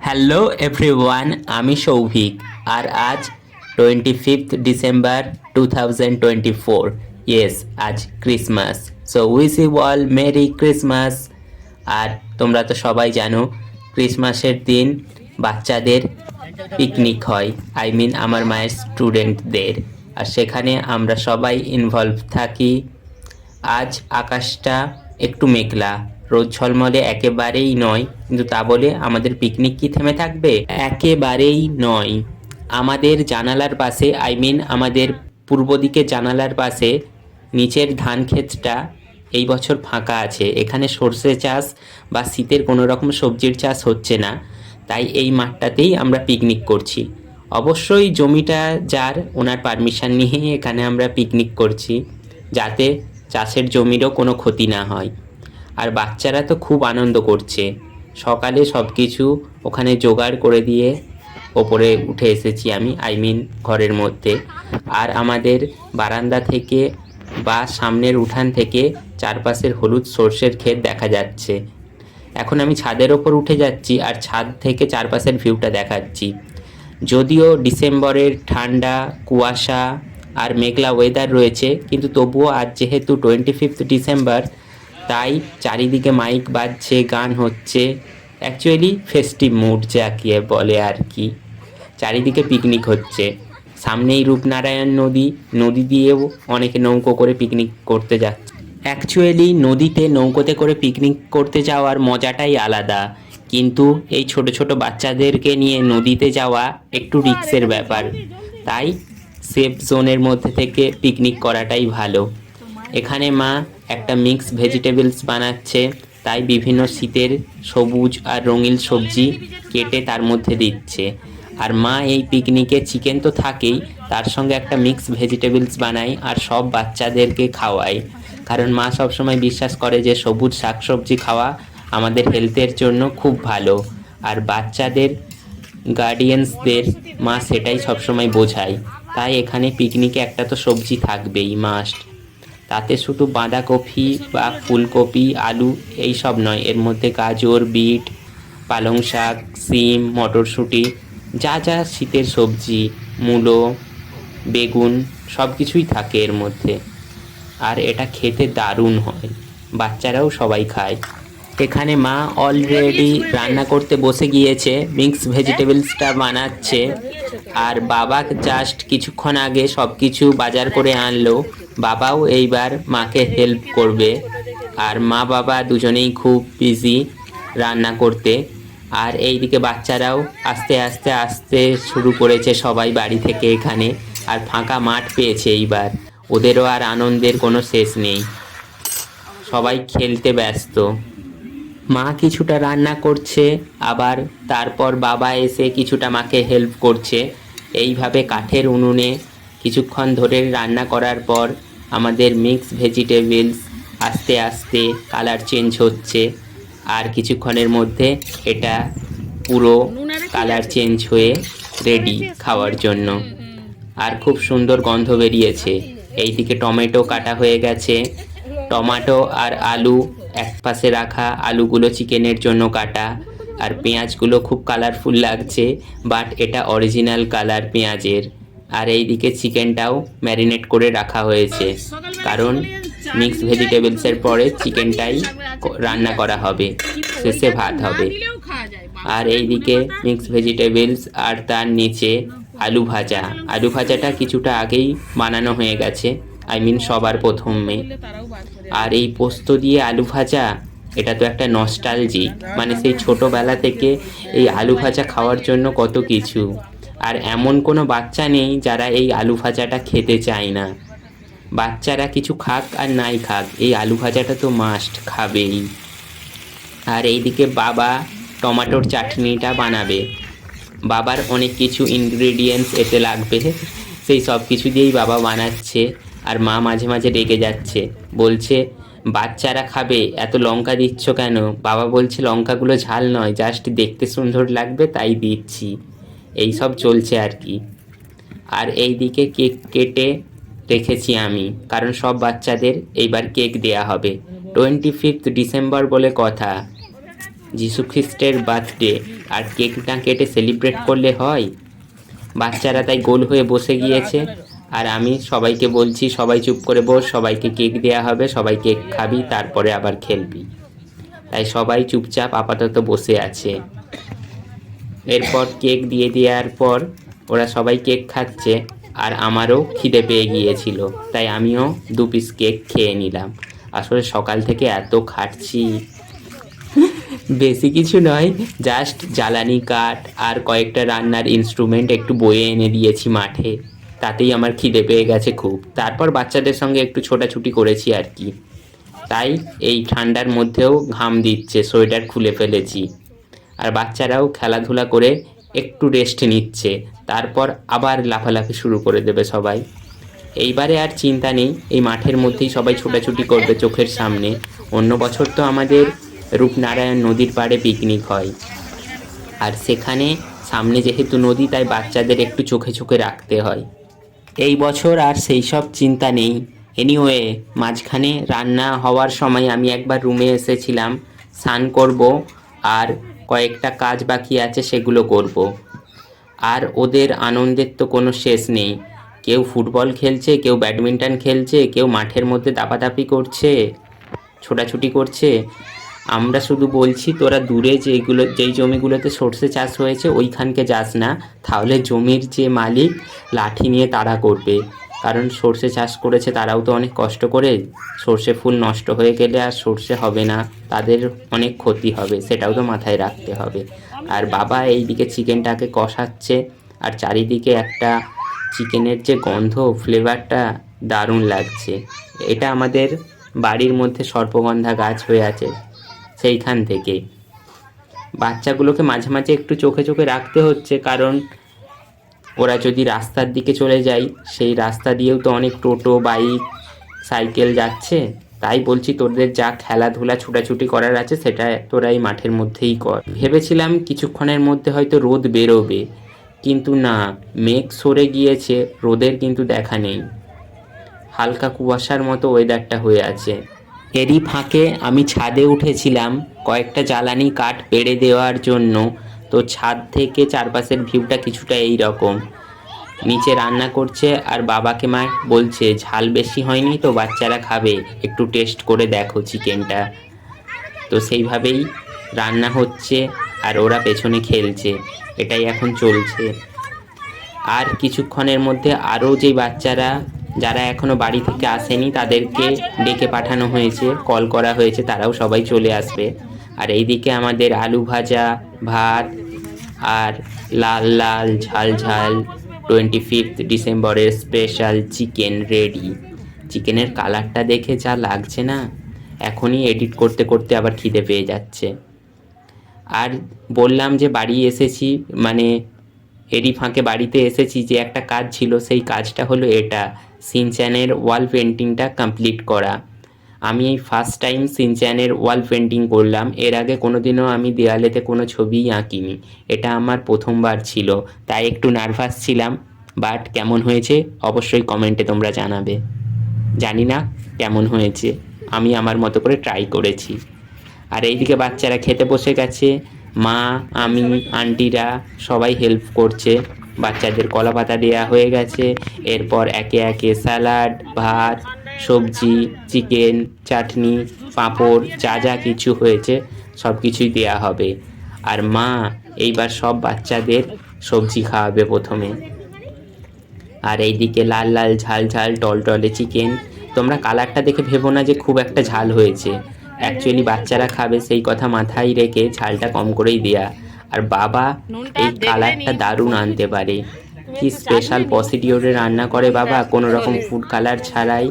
Hello everyone, আমি সৌভিক। আর আজ 25th ডিসেম্বর 2024। ইয়েস, আজ Christmas. So wish you all merry Christmas. আর তোমরা তো সবাই জানো ক্রিসমাসের দিন বাচ্চাদের পিকনিক হয়, আমার মায়ের স্টুডেন্টদের। আর সেখানে আমরা সবাই ইনভলভ থাকি। আজ আকাশটা একটু মেঘলা, রোদ ঝলমলে একেবারেই নয়, কিন্তু তা বলে আমাদের পিকনিক কি থেমে থাকবে? একেবারেই নয়। আমাদের জানালার পাশে আমাদের পূর্ব দিকে জানালার পাশে নিচের ধান ক্ষেতটা এই বছর ফাঁকা আছে। এখানে সর্ষে চাষ বা শীতের কোনো রকম সবজির চাষ হচ্ছে না, তাই এই মাঠটাতেই আমরা পিকনিক করছি। অবশ্যই জমিটা যার, ওনার পারমিশন নিয়ে এখানে আমরা পিকনিক করছি, যাতে চাষের জমিরও কোনো ক্ষতি না হয়। আর বাচ্চারা তো খুব আনন্দ করছে। সকালে সব কিছু ওখানে জোগাড় করে দিয়ে ওপরে উঠে এসেছি আমি, ঘরের মধ্যে। আর আমাদের বারান্দা থেকে বা সামনের উঠান থেকে চারপাশের হলুদ সর্ষের ক্ষেত দেখা যাচ্ছে। এখন আমি ছাদের ওপর উঠে যাচ্ছি আর ছাদ থেকে চারপাশের ভিউটা দেখাচ্ছি। যদিও ডিসেম্বরের ঠান্ডা, কুয়াশা আর মেঘলা ওয়েদার রয়েছে, কিন্তু তবুও আজ যেহেতু 25th ডিসেম্বর, তাই চারিদিকে মাইক বাজছে, গান হচ্ছে। অ্যাকচুয়ালি ফেস্টিভ মুড যাকে বলে আর কি। চারিদিকে পিকনিক হচ্ছে। সামনেই রূপনারায়ণ নদী, নদী দিয়েও অনেকে নৌকো করে পিকনিক করতে যাচ্ছে। অ্যাকচুয়ালি নদীতে নৌকোতে করে পিকনিক করতে যাওয়ার মজাটাই আলাদা, কিন্তু এই ছোট ছোট বাচ্চাদেরকে নিয়ে নদীতে যাওয়া একটু রিস্কের ব্যাপার। তাই সেফ জোনের মধ্যে থেকে পিকনিক করাটাই ভালো। এখানে মা একটা মিক্স ভেজিটেবলস বানাচ্ছে, তাই বিভিন্ন শীতের সবুজ আর রঙিন সবজি কেটে তার মধ্যে দিচ্ছে। আর মা এই পিকনিকে চিকেন তো থাকেই, তার সঙ্গে একটা মিক্স ভেজিটেবলস বানায় আর সব বাচ্চাদেরকে খাওয়ায়। কারণ মা সবসময় বিশ্বাস করে যে সবুজ শাকসবজি খাওয়া আমাদের হেলথের জন্য খুব ভালো। আর বাচ্চাদের গার্ডিয়ানসদের মা সেটাই সবসময় বোঝায়। তাই এখানে পিকনিকে একটা তো সবজি থাকবেই, মাস্ট। তাতে শুধু বাঁধাকপি বা ফুলকপি, আলু এই সব নয়, এর মধ্যে গাজর, বিট, পালং শাক, সিম, মটরশুঁটি, যা যা শীতের সবজি, মূলো, বেগুন, সব কিছুই থাকে এর মধ্যে। আর এটা খেতে দারুণ হয়, বাচ্চারাও সবাই খায়। এখানে মা অলরেডি রান্না করতে বসে গিয়েছে, মিক্স ভেজিটেবলসটা বানাচ্ছে। আর বাবা জাস্ট কিছুক্ষণ আগে সব কিছু বাজার করে আনলো। বাবাও এইবার মাকে হেল্প করবে। আর মা বাবা দুজনেই খুব বিজি রান্না করতে। আর এইদিকে বাচ্চারাও আস্তে আস্তে আসতে শুরু করেছে সবাই বাড়ি থেকে এখানে। আর ফাঁকা মাঠ পেয়েছে এইবার, ওদেরও আর আনন্দের কোনো শেষ নেই, সবাই খেলতে ব্যস্ত। মা কিছুটা রান্না করছে, আবার তারপর বাবা এসে কিছুটা মাকে হেল্প করছে। এইভাবে কাঠের উনুনে কিছুক্ষণ ধরে রান্না করার পর আমাদের মিক্স ভেজিটেবলস আস্তে আস্তে কালার চেঞ্জ হচ্ছে। আর কিছুক্ষণের মধ্যে এটা পুরো কালার চেঞ্জ হয়ে রেডি খাওয়ার জন্য। আর খুব সুন্দর গন্ধ বেরিয়েছে। এইদিকে টমেটো কাটা হয়ে গেছে, টমেটো আর আলু এক পাশে রাখা, আলুগুলো চিকেনের জন্য কাটা। আর পেঁয়াজগুলো খুব কালারফুল লাগছে, বাট এটা অরিজিনাল কালার পেঁয়াজের। আর এইদিকে চিকেনটাও ম্যারিনেট করে রাখা হয়েছে, কারণ মিক্স ভেজিটেবলসের পরে চিকেনটাই রান্না করা হবে, শেষে ভাত হবে। আর এইদিকে মিক্স ভেজিটেবলস আর তার নিচে আলু ভাজা। আলু ভাজাটা কিছুটা আগেই বানানো হয়ে গেছে, সবার প্রথমে। আর এই পোস্ত দিয়ে আলু ভাজা, এটা তো একটা নস্টালজিক, মানে সেই ছোটোবেলা থেকে এই আলু ভাজা খাওয়ার জন্য কত কিছু। আর এমন কোনো বাচ্চা নেই যারা এই আলু ভাজাটা খেতে চায় না। বাচ্চারা কিছু খাক আর নাই খাক, এই আলু ভাজাটা তো মাস্ট খাবেই। আর এইদিকে বাবা টমেটোর চাটনিটা বানাবে। বাবার অনেক কিছু ইনগ্রেডিয়েন্টস এতে লাগবে, সেই সব কিছু দিয়েই বাবা বানাচ্ছে। আর মা মাঝে মাঝে রেগে যাচ্ছে, বলছে বাচ্চারা খাবে, এত লঙ্কা দিচ্ছ কেন? বাবা বলছে লঙ্কাগুলো ঝাল নয়, জাস্ট দেখতে সুন্দর লাগবে তাই দিচ্ছি। এই সব চলছে আর কি। আর এই দিকে কেক কেটে রেখেছি আমি, কারণ সব বাচ্চাদের এইবার কেক দেয়া হবে। 25th ডিসেম্বর বলে কথা। যিশু খ্রিস্টের বার্থডে, আর কেক না কেটে সেলিব্রেট করলে হয়? বাচ্চারা তাই গোল হয়ে বসে গিয়েছে, আর আমি সবাইকে বলছি সবাই চুপ করে বস, সবাইকে কেক দেওয়া হবে, সবাই কেক খাবি, তারপরে আবার খেলবি। তাই সবাই চুপচাপ আপাতত বসে আছে। এরপর কেক দিয়ে দেওয়ার পর ওরা সবাই কেক খাচ্ছে, আর আমারও খিদে পেয়ে গিয়েছিল, তাই আমিও 2 পিস কেক খেয়ে নিলাম। আসলে সকাল থেকে এত খাটছি, বেশি কিছু নয়, জাস্ট জ্বালানি কাঠ আর কয়েকটা রান্নার ইনস্ট্রুমেন্ট একটু বয়ে এনে দিয়েছি মাঠে, তাতেই আমার খিদে পেয়ে গেছে খুব। তারপর বাচ্চাদের সঙ্গে একটু ছোটাছুটি করেছি আর কি। তাই এই ঠান্ডার মধ্যেও ঘাম দিচ্ছে, সোয়েটার খুলে ফেলেছি। আর বাচ্চারাও খেলাধুলা করে একটু রেস্ট নিচ্ছে, তারপর আবার লাফালাফি শুরু করে দেবে সবাই। এইবারে আর চিন্তা নেই, এই মাঠের মধ্যেই সবাই ছোটাছুটি করবে চোখের সামনে। অন্য বছর তো আমাদের রূপনারায়ণ নদীর পাড়ে পিকনিক হয়, আর সেখানে সামনে যেহেতু নদী, তাই বাচ্চাদের একটু চোখে চোখে রাখতে হয়। এই বছর আর সেই সব চিন্তা নেই। এনিওয়ে, মাঝখানে রান্না হওয়ার সময় আমি একবার রুমে এসেছিলাম, স্নান করব, আর কয়েকটা কাজ বাকি আছে সেগুলো করব। আর ওদের আনন্দের তো কোনো শেষ নেই। কেউ ফুটবল খেলছে, কেউ ব্যাডমিন্টন খেলছে, কেউ মাঠের মধ্যে দাপাদাপি করছে, ছোটাছুটি করছে। আমরা শুধু বলছি তোরা দূরে যেই জমিগুলোতে সর্ষে চাষ হয়েছে ওইখানকে যাস না, তাহলে জমির যে মালিক লাঠি নিয়ে তাড়া করবে। কারণ সর্ষে চাষ করেছে তারাও তো অনেক কষ্ট করে, সর্ষে ফুল নষ্ট হয়ে গেলে আর সর্ষে হবে না, তাদের অনেক ক্ষতি হবে, সেটাও তো মাথায় রাখতে হবে। আর বাবা এইদিকে চিকেনটাকে কষাচ্ছে, আর চারিদিকে একটা চিকেনের যে গন্ধ, ফ্লেভারটা দারুণ লাগছে। এটা আমাদের বাড়ির মধ্যে সর্পগন্ধা গাছ হয়ে আছে, সেইখান থেকে। বাচ্চাগুলোকে মাঝে মাঝে একটু চোখে চোখে রাখতে হচ্ছে, কারণ ওরা যদি রাস্তার দিকে চলে যায়, সেই রাস্তা দিয়েও তো অনেক টোটো, বাইক, সাইকেল যাচ্ছে। তাই বলছি তোদের যা খেলাধুলা ছুটাছুটি করার আছে সেটা তোরা এই মাঠের মধ্যেই কর। ভেবেছিলাম কিছুক্ষণের মধ্যে হয়তো রোদ বেরোবে, কিন্তু না, মেঘ সরে গিয়েছে, রোদের কিন্তু দেখা নেই। হালকা কুয়াশার মতো ওয়েদারটা হয়ে আছে। এরই ফাঁকে আমি ছাদে উঠেছিলাম কয়েকটা জ্বালানি কাঠ পেড়ে দেওয়ার জন্য। তো ছাদ থেকে চারপাশের ভিউটা কিছুটা এই রকম। নিচে রান্না করছে, আর বাবাকে মা বলছে ঝাল বেশি হয়নি তো, বাচ্চারা খাবে, একটু টেস্ট করে দেখো চিকেনটা। তো সেইভাবেই রান্না হচ্ছে, আর ওরা পেছনে খেলছে, এটাই এখন চলছে। আর কিছুক্ষণের মধ্যে আরও যে বাচ্চারা যারা এখনও বাড়ি থেকে আসেনি তাদেরকে ডেকে পাঠানো হয়েছে, কল করা হয়েছে, তারাও সবাই চলে আসবে। আর এইদিকে আমাদের আলু ভাজা, ভাত, আর লাল লাল ঝাল ঝাল 25 ডিসেম্বরের স্পেশাল চিকেন রেডি। চিকেনের কালারটা দেখে যা লাগছে না, এখনই এডিট করতে করতে আবার খিদে পেয়ে যাচ্ছে। আর বললাম যে বাড়ি এসেছি, মানে এরই ফাঁকে বাড়িতে এসেছি, যে একটা কাজ ছিল, সেই কাজটা হলো এটা, সিনচ্যানের ওয়াল পেন্টিংটা কমপ্লিট করা। আমি এই ফার্স্ট টাইম সিনচ্যানের ওয়াল পেন্টিং করলাম, এর আগে কোনোদিনও আমি দেওয়ালেতে কোনো ছবিই আঁকিনি, এটা আমার প্রথমবার ছিল, তাই একটু নার্ভাস ছিলাম। বাট কেমন হয়েছে অবশ্যই কমেন্টে তোমরা জানাবে। জানি না কেমন হয়েছে, আমি আমার মতো করে ট্রাই করেছি। আর এইদিকে বাচ্চারা খেতে বসে গেছে, মা, আমি, আন্টিরা সবাই হেল্প করছে। বাচ্চাদের কলা পাতা দেওয়া হয়ে গেছে, এরপর একে একে স্যালাড, ভাত, সবজি, চিকেন, চাটনি, পাঁপড়, যা যা কিছু হয়েছে সব কিছুই দেওয়া হবে। আর মা এইবার সব বাচ্চাদের সবজি খাওয়াবে প্রথমে। আর এইদিকে লাল লাল ঝাল ঝাল টলটলে চিকেন। তোমরা কালারটা দেখে ভেবো না যে খুব একটা ঝাল হয়েছে, অ্যাকচুয়ালি বাচ্চারা খাবে সেই কথা মাথায় রেখে ঝালটা কম করেই দেয়া। আর বাবা এই কালারটা দারুণ আনতে পারে, কি স্পেশাল প্রসিডিওরে রান্না করে বাবা, কোনো রকম ফুড কালার ছাড়াই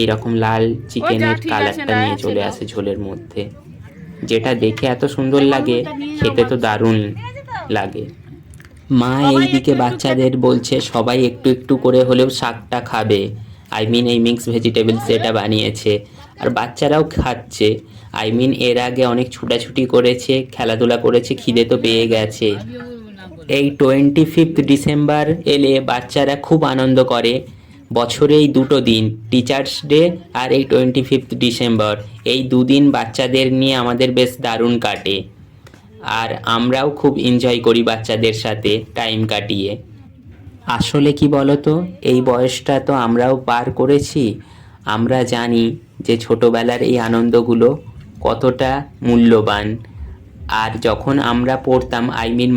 এই রকম লাল চিকেনের কালারটা নিয়ে চলে আসে ঝোলের মধ্যে, যেটা দেখে এত সুন্দর লাগে, খেতে তো দারুণ লাগে। মা এইদিকে বাচ্চাদের বলছে সবাই একটু একটু করে হলেও শাকটা খাবে, আই মিন এই মিক্স ভেজিটেবলস যেটা বানিয়েছে, আর বাচ্চারাও খাচ্ছে। আই মিন এর আগে অনেক ছুটাছুটি করেছে, খেলাধুলা করেছে, খিদে তো পেয়ে গেছে। এই 25 ডিসেম্বর এলে বাচ্চারা খুব আনন্দ করে। বছরে এই দুটো দিন, টিচার্স ডে আর এই 25 ডিসেম্বর, এই দুদিন বাচ্চাদের নিয়ে আমাদের বেশ দারুণ কাটে। আর আমরাও খুব এনজয় করি বাচ্চাদের সাথে টাইম কাটিয়ে। আসলে কি বলতো, এই বয়সটা তো আমরাও পার করেছি। আমরা জানি যে ছোটবেলার এই আনন্দগুলো কতটা মূল্যবান। আর যখন আমরা পড়তাম,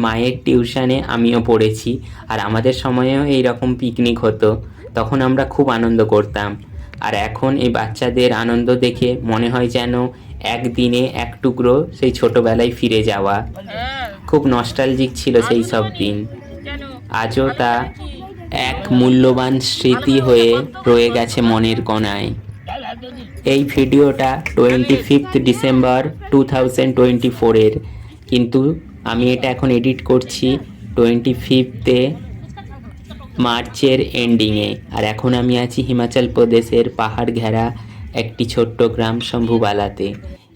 মায়ের টিউশনে আমিও পড়েছি, আর আমাদের সময়েও এইরকম পিকনিক হতো, তখন আমরা খুব আনন্দ করতাম। আর এখন এই বাচ্চাদের আনন্দ দেখে মনে হয় যেন একদিনে এক টুকরো সেই ছোটবেলায় ফিরে যাওয়া। খুব নস্টালজিক ছিল সেই সব দিন। আজও তা এক মূল্যবান স্মৃতি হয়ে রয়ে গেছে মনের কোণায়। এই ভিডিওটা 25 ডিসেম্বর 2024-এর, কিন্তু আমি এটা এখন এডিট করছি 25 মার্চের এন্ডিংয়ে। আর এখন আমি আছি হিমাচল প্রদেশের পাহাড় ঘেরা একটি ছোট্ট গ্রাম শম্ভুবালাতে।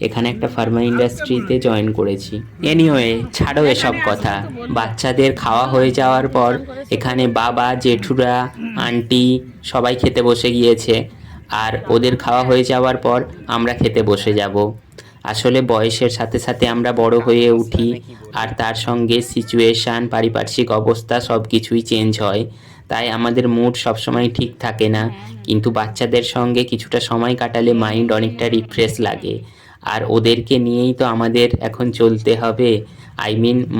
এখানে একটা ফার্মা ইন্ডাস্ট্রিতে জয়েন করেছি। এনিওয়ে, ছাড়ো এসব কথা। বাচ্চাদের খাওয়া হয়ে যাওয়ার পর এখানে বাবা, জেঠুরা, আন্টি সবাই খেতে বসে গিয়েছে। আর ওদের খাওয়া হয়ে যাওয়ার পর আমরা খেতে বসে যাব। আসলে বয়সের সাথে সাথে আমরা বড় হয়ে উঠি, আর তার সঙ্গে সিচুয়েশান, পারিপার্শ্বিক অবস্থা সব কিছুই চেঞ্জ হয়। তাই আমাদের মুড সবসময় ঠিক থাকে না, কিন্তু বাচ্চাদের সঙ্গে কিছুটা সময় কাটালে মাইন্ড অনেকটা রিফ্রেশ লাগে। আর ওদেরকে নিয়েই তো আমাদের এখন চলতে হবে।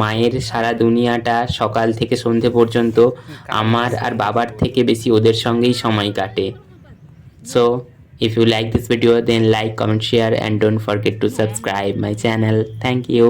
মায়ের সারা দুনিয়াটা সকাল থেকে সন্ধে পর্যন্ত আমার আর বাবার থেকে বেশি ওদের সঙ্গেই সময় কাটে। So if you like this video, then like, comment, share, and don't forget to subscribe my channel. Thank you.